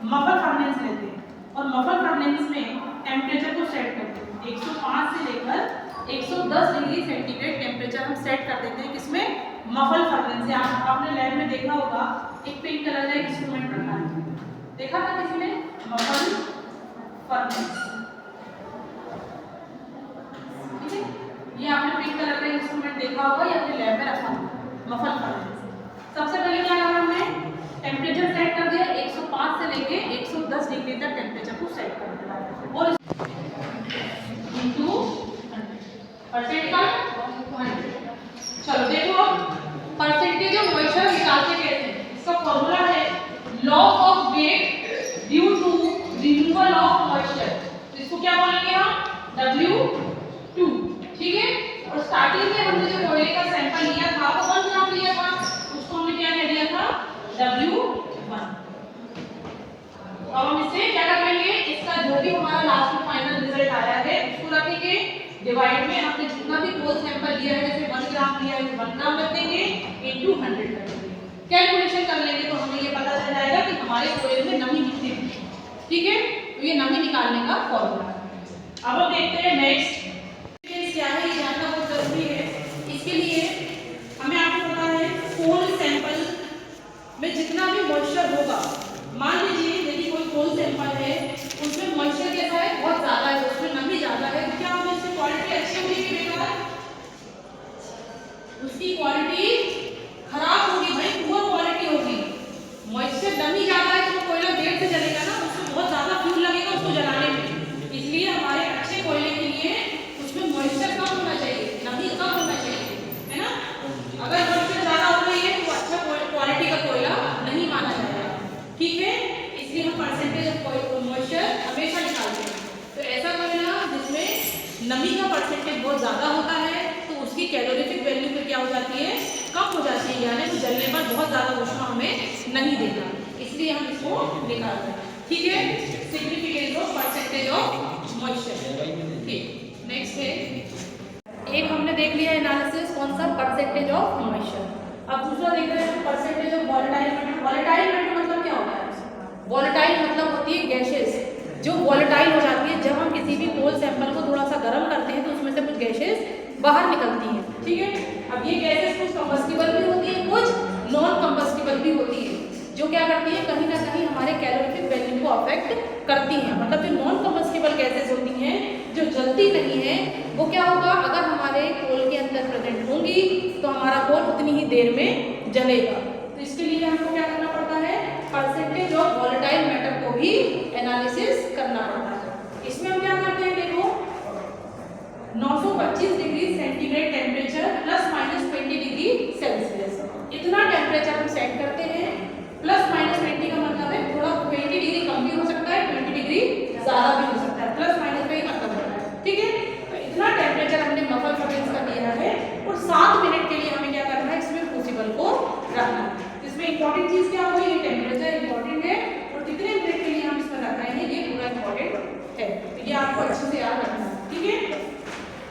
Muffle furnace लेते हैं और मफल फर्नेस में टेम्परेचर को सेट करते हैं 105 से लेकर 110 डिग्री सेंटीग्रेड टेम्परेचर हम सेट कर देते हैं किसमें, मफल फर्नेस से। आपने लैब में देखा होगा एक पिंक कलर का इंस्ट्रूमेंट रखा है, देखा था किसी ने, मफल फर्नेस, ठीक है, ये आपने पिंक कलर का इंस्ट्रूमेंट देखा होगा, ये अपने लैब में रखा होगा, मफल फर्नेस। सबसे पहले क्या करा हमने, टेम्परेचर सेट कर दिया 105 से लेके 110 डिग्री तक टेम्परेचर को सेट कर दिया और इनटू परसेंट का 100। चलो देखो परसेंटेज ऑफ मॉइस्चर निकालते कैसे हैं, इसका फॉर्मूला है loss of weight due to removal of moisture, इसको क्या बोलेंगे हम, W2, ठीक है। और स्टार्टिंग में हमने जो कोयले का सैंपल लिया था वो 1 ग्राम लिया था, उसको हमने क्या कह दिया था, W1। अब हम इससे क्या कर लेंगे, इसका जो भी हमारा लास्ट में फाइनल रिजल्ट आया है उसको रखेंगे डिवाइड में, हमने जितना भी कोल सैंपल लिया है, जैसे 1 ग्राम लिया है 1 ग्राम रख देंगे इनटू 100 कर देंगे, कैलकुलेशन कर लेंगे तो हमें ये पता चल जाएगा कि हमारे कोयले में नमी कितनी है, ठीक है। तो ये नमी निकालने का फॉर्मूला है। अब हम देखते हैं नेक्स्ट क्या है, ये जानना बहुत जरूरी है। इसके लिए हमें आपको पता है कोल सैंपल में जितना भी मॉइस्चर होगा, मान लीजिए यदि कोई कोल सैंपल है उसमें मॉइस्चर कैसा है, बहुत ज्यादा है, उसमें नमी ज्यादा है, क्या हमें इसकी क्वालिटी अच्छी होगी कि बेकार, उसकी क्वालिटी खराब होगी भाई, पुअर क्वालिटी होगी। मॉइस्चर नमी ज्यादा है तो कोयला देर से जलेगा ना, उसमें बहुत ज्यादा फ्यूल लगेगा उसको जलाने में, इसलिए हमारे अच्छे कोयले के लिए उसमें मॉइस्चर कम होना चाहिए, नमी कम होना चाहिए, है ना। अगर मॉइस्चर ज्यादा हो रही है तो अच्छा क्वालिटी का कोयला नहीं माना जाएगा, ठीक है। इसलिए हम परसेंटेज ऑफ मॉइस्चर हमेशा निकालते हैं। तो ऐसा कोयला जिसमें नमी का परसेंटेज बहुत ज्यादा होता है तो उसकी कैलोरीफिक वैल्यू पे क्या हो जाती है, कम हो जाती है, यानी तो जलने पर बहुत ज्यादा ऊष्मा हमें नहीं देगा, इसलिए हम इसको निकालते हैं, ठीक है। Significance of percentage of moisture, ठीक। नेक्स्ट है, एक हमने देख लिया एनालिसिस कौन सा, परसेंटेज ऑफ मॉइस्चर। अब दूसरा देख रहे हैं percentage of volatile matter. Volatile matter मतलब क्या होता है, वॉलेटाइल मतलब होती है गैसेस जो वॉलेटाइल हो जाती है, जब हम किसी भी कोल सैंपल को थोड़ा सा गर्म करते हैं तो उसमें से कुछ गैसेस बाहर निकलती हैं, ठीक है। अब ये गैसेस कुछ कंबस्टिबल भी होती है, कुछ नॉन कंबस्टिबल भी होती है, जो क्या करती है कहीं ना कहीं हमारे कैलोरीफिक वैल्यू को अफेक्ट करती हैं। मतलब जो नॉन कंबस्टिबल गैसेस होती हैं जो जलती नहीं है, वो क्या होगा, अगर हमारे कोल के अंदर प्रेजेंट होंगी तो हमारा कोल उतनी ही देर में जलेगा। तो इसके लिए हमको क्या करना पड़ता है, परसेंटेज ऑफ वॉलेटाइल मैटर को भी एनालिसिस करना पड़ता है। इसमें हम क्या करते हैं, देखो 925 degree centigrade temperature plus minus 20 degree Celsius, इतना टेम्परेचर हम सेट करते हैं। प्लस माइनस 20 का मतलब है थोड़ा 20 डिग्री कम भी हो सकता है, 20 डिग्री ज्यादा भी हो सकता है, प्लस माइनस का ही मतलब होता है, ठीक है। तो इतना टेम्परेचर हमने मफल फर्नेस का दिया है और 7 मिनट के लिए हमें क्या करना है, इसमें क्रूसिबल को रखना है। इसमें इंपॉर्टेंट चीज क्या हुई, ये टेम्परेचर इंपॉर्टेंट है और कितने मिनट के लिए हम इसमें रख रहे हैं ये पूरा इंपॉर्टेंट है, तो ये आपको अच्छे से याद रखना है, ठीक है।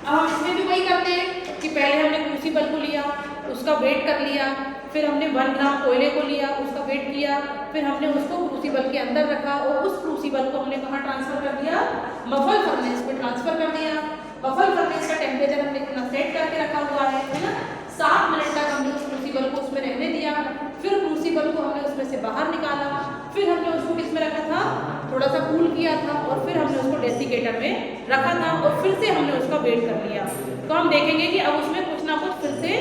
अब हम इसमें भी वही करते हैं कि पहले हमने क्रूसिबल को लिया, उसका वेट कर लिया, फिर हमने 1 ग्राम कोयले को लिया, उसका वेट किया, फिर हमने उसको क्रूसिबल के अंदर रखा और उस क्रूसिबल को हमने कहाँ ट्रांसफर कर दिया, मफल फर्नेस में ट्रांसफर कर दिया। मफल फर्नेस का टेम्परेचर हमने इतना सेट करके रखा हुआ है ना, 7 मिनट तक हमने उस क्रूसिबल को उसमें रहने दिया, फिर क्रूसिबल को हमने उसमें से बाहर निकाला, फिर हमने उसको किस में रखा था, थोड़ा सा कूल किया था और फिर हमने उसको डेसिकेटर में रखा था और फिर से हमने उसका वेट कर लिया। तो हम देखेंगे कि अब उसमें कुछ ना कुछ फिर से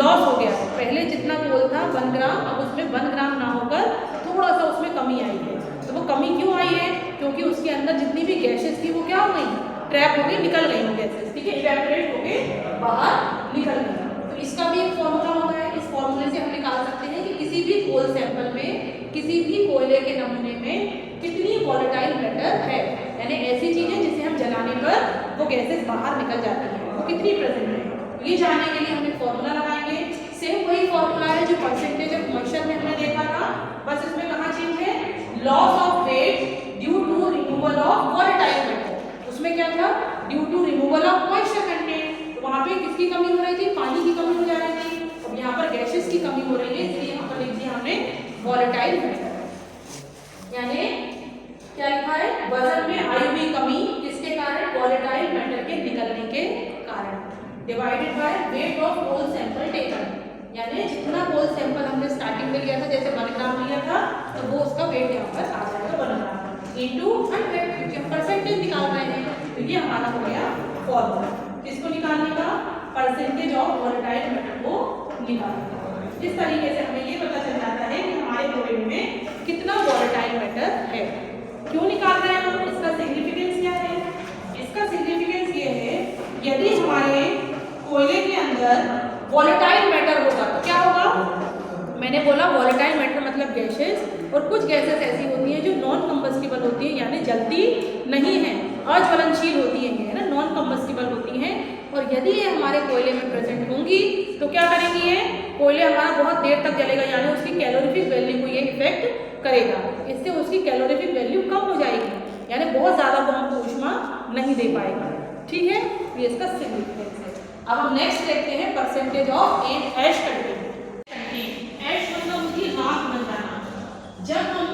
लॉस हो गया है, पहले जितना कोल था 1 ग्राम, अब उसमें 1 ग्राम ना होकर थोड़ा सा उसमें कमी आई है। तो वो कमी क्यों आई है, क्योंकि उसके अंदर जितनी भी गैसेस थी वो क्या हो गई, ट्रैप हो गई, निकल गई वो गैसेस, ठीक है, इवेपोरेट हो गए, बाहर निकल गई। तो इसका भी एक फॉर्मूला होता है, इस फॉर्मूले से हम निकाल सकते हैं कि किसी भी कोल सैंपल में, किसी भी कोयले के नमूने में कितनी वॉलेटाइल मैटर है, यानी ऐसी चीजें जिसे हम जलाने पर वो गैसेस बाहर निकल जाती हैं, वो कितनी प्रेजेंट है। ये जानने के लिए हम एक फॉर्मूला लगाएंगे, सेम वही फॉर्मूला है जो परसेंटेज ऑफ मॉइस्चर में हमने देखा था, बस इसमें कहाँ चेंज है, loss of weight due to removal of volatile matter. उसमें क्या था, due to removal of moisture content, तो वहाँ पे किसकी कमी हो रही थी, पानी की कमी हो जा रही थी, अब यहाँ पर गैसेस की कमी हो रही है, इसलिए यहाँ पर लिख दिया हमने वॉलेटाइल मैटर, यानी divided by weight of whole sample taken, यानी जितना होल सैंपल हमने स्टार्टिंग में लिया था, जैसे 1 ग्राम लिया था तो वो उसका वेट यहाँ पर आ जाएगा 1 ग्राम इंटू 100, क्योंकि हम परसेंटेज निकाल रहे हैं। तो ये हमारा हो गया फॉर्मूला, किसको निकालने का, परसेंटेज ऑफ वोलेटाइल मैटर को निकालने का। इस तरीके से हमें ये पता चल जाता है कि हमारे कोयले में कितना वोलेटाइल मैटर है। क्यों निकाल रहे हैं हम, इसका सिग्निफिकेंस क्या है, इसका सिग्निफिकेंस ये है, यदि हमारे कोयले के अंदर वोलेटाइल मैटर होगा तो क्या होगा, मैंने बोला वोलेटाइल मैटर मतलब गैसेस, और कुछ गैसेस ऐसी होती हैं जो नॉन कंबस्टिबल होती हैं, यानी जलती नहीं है, अज्वलनशील होती है ना, नॉन कंबस्टिबल होती हैं। और यदि ये हमारे कोयले में प्रेजेंट होंगी तो क्या करेंगी, ये कोयले हमारा बहुत देर तक जलेगा, यानी उसकी कैलोरीफिक वैल्यू को ये इफेक्ट करेगा, इससे उसकी कैलोरीफिक वैल्यू कम हो जाएगी, यानी बहुत ज़्यादा वो हमको ऊष्मा नहीं दे पाएगा। ठीक है, ये इसका सिग्निफिकेंस है। अब हम नेक्स्ट देखते हैं परसेंटेज ऑफ एश कंटेंट। एश मतलब उसकी राख बन जाना। जब हम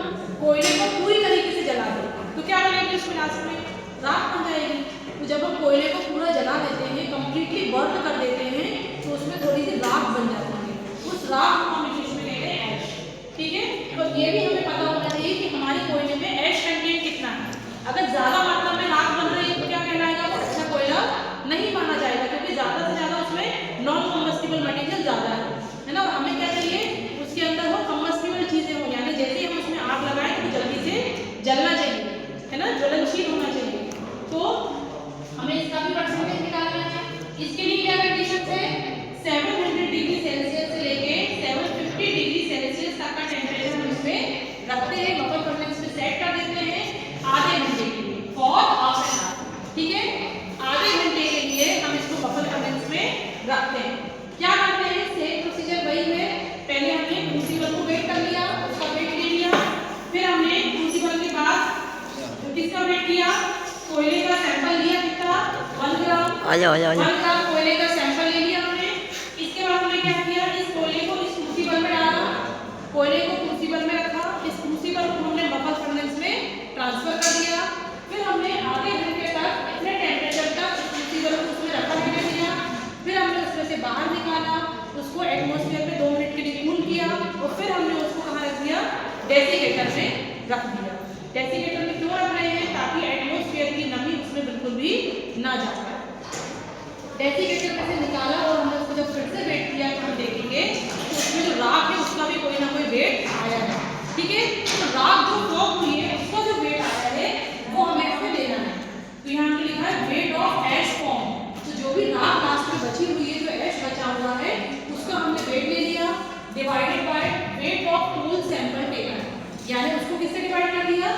कोयले को पूरी तरीके से जला दें तो क्या बनेगी, उसमें लास्ट में राख बन जाएगी। तो जब हम कोयले को पूरा जला देते हैं, कंप्लीटली बर्न कर देते हैं, तो उसमें थोड़ी सी राख बन जाती है, उस राख को हम इंग्लिश में कहते हैं एश। ठीक है, तो ये भी हमें पता होना चाहिए कि हमारे कोयले में एश कंटेंट कितना है। अगर ज्यादा मात्रा में राख बन रही है तो क्या कहलाएगा, वो अच्छा कोयला नहीं माना जाएगा, क्योंकि ज्यादा से ज्यादा उसमें नॉन कम्बस्टिबल मटेरियल ज्यादा है ना। और हमें क्या चाहिए, उसके अंदर वो कम्बस्टिबल चीजें हो, यानी जैसे ही हम उसमें आग लगाएं तो जल्दी से जलना चाहिए, है ना, ज्वलनशील होना चाहिए। तो हमें इसका भी परसेंटेज निकालना है। इसके लिए क्या कंडीशन है, 700 डिग्री सेल्सियस से लेके 750 डिग्री सेल्सियस तक का टेम्परेचर हम इसमें रखते हैं, बफर फर्नेस में सेट कर देते हैं आधे घंटे के लिए, फॉर हाफ एन आवर। ठीक है, आधे घंटे के लिए हम इसको बफर फर्नेस में रखते हैं। क्या करते हैं, सेम प्रोसीजर वही है, पहले हमने क्रूसिबल को वेट कर लिया, उसका वेट ले लिया, फिर हमने क्रूसिबल के बाद किसका वेट किया, कोयले का सैंपल लिया, कितना 1 ग्राम, 1 ग्राम कोयले का सैंपल ले लिया हमने। इसके बाद हमने क्या किया, इस कोयले को इस क्रूसिबल में डाला, कोयले को क्रूसिबल में रखा, इस क्रूसिबल को हमने बफर फर्नेस में ट्रांसफर कर दिया। फिर हमने आधे घंटे तक इतने टेम्परेचर तक क्रूसिबल को उसमें रखा रहने दिया। फिर हमने उसमें से बाहर निकाला, उसको एटमॉस्फेयर में 2 मिनट के लिए कूल किया, और फिर हमने उसको कहाँ रख दिया, डेसीकेटर में रख दिया। डेसीकेटर में क्यों रख रहे हैं, ताकि एटमॉस्फेयर की नमी उसमें बिल्कुल भी ना जा पाए। डेसीकेटर में से निकाला और हमने उसको जब फिर से वेट किया तो हम देखेंगे तो उसमें जो राख है उसका भी कोई ना कोई वेट आया है। ठीक है, तो राख जो फॉर्म हुई है उसका जो वेट आया है वो हमें इसमें देना है। तो यहाँ पे लिखा है वेट ऑफ एश फॉर्म, तो जो भी राख लास्ट में बची हुई है, जो एश बचा हुआ है, उसका हमने वेट ले लिया, divided by weight of whole sample taken, यानी उसको किससे डिवाइड कर दिया,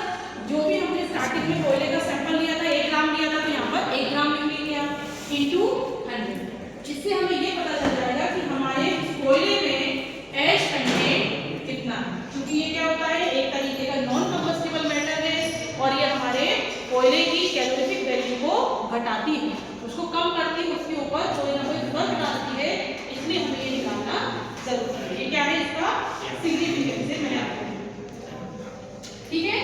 जो भी हमने स्टार्टिंग में कोयले का सैंपल लिया था 1 ग्राम लिया था, तो यहाँ पर 1 ग्राम लिख लिया इंटू 100। इससे हमें ये पता चल जाएगा कि हमारे कोयले में एश कंटेंट कितना है, क्योंकि ये क्या होता है, एक तरीके का नॉन कंबस्टिबल मैटर है, और ये हमारे कोयले की कैलोरीफिक वैल्यू को घटाती है, उसको कम करती है, उसके ऊपर कोई ना कोई फर्क डालती है, इसलिए हमें ये निकालना जरूरी है। ये क्या है, इसका सिग्निफिकेंस है, मैंने आपको, ठीक है,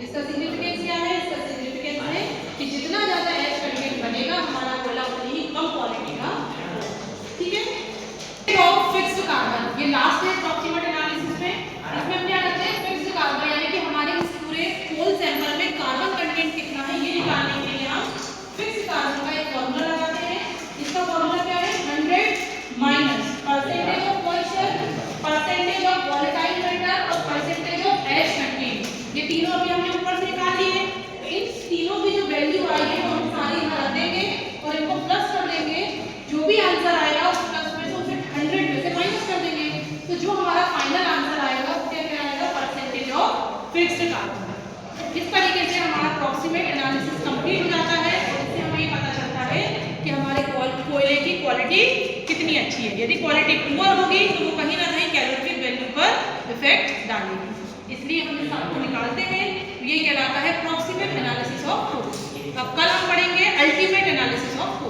इसका सिग्निफिकेंस क्या है, इसका सिग्निफिकेंस है कि जितना ज्यादा एश कंटेंट बनेगा हमारा कोयला उतनी ही कम क्वालिटी का। ठीक है, फिक्स्ड कार्बन, ये लास्ट है अप्रॉक्सीमेट एनालिसिस में। इसमें हम क्या करते हैं, फिक्स्ड कार्बन, यानी कि हमारे इस पूरे होल सैंपल में कार्बन कंटेंट कितना है ये निकालने के लिए हम फिक्स्ड कार्बन का एक फॉर्मूला लगाते हैं। इसका फॉर्मूला क्या है, 100 minus percentage of moisture, percentage of volatile matter और परसेंटेज ऑफ एश कंटेंट। ये तीनों अभी हमने ऊपर से निकाल लिए। इन तीनों की जो वैल्यू आई है वो हम सारी यहाँ रख देंगे और इनको प्लस कर देंगे। जो भी आंसर आएगा उस प्लस में से उसे 100 में से माइनस कर देंगे, तो जो हमारा फाइनल आंसर आएगा वो क्या आएगा, परसेंटेज ऑफ फिक्स्ड कार्बन। इस तरीके से हमारा अप्रॉक्सीमेट एनालिसिस कंप्लीट हो जाता है, और इससे हमें ये पता चलता है कि हमारे कोयले की क्वालिटी कितनी अच्छी है। यदि क्वालिटी पुअर होगी तो वो कहीं ना कहीं कैलोरीफिक वैल्यू पर इफेक्ट डालेगी, इसलिए हम इस आपको निकालते हैं। ये कहलाता है अप्रॉक्सीमेट एनालिसिस ऑफ फ्रूट्स। अब कल हम पढ़ेंगे अल्टीमेट एनालिसिस ऑफ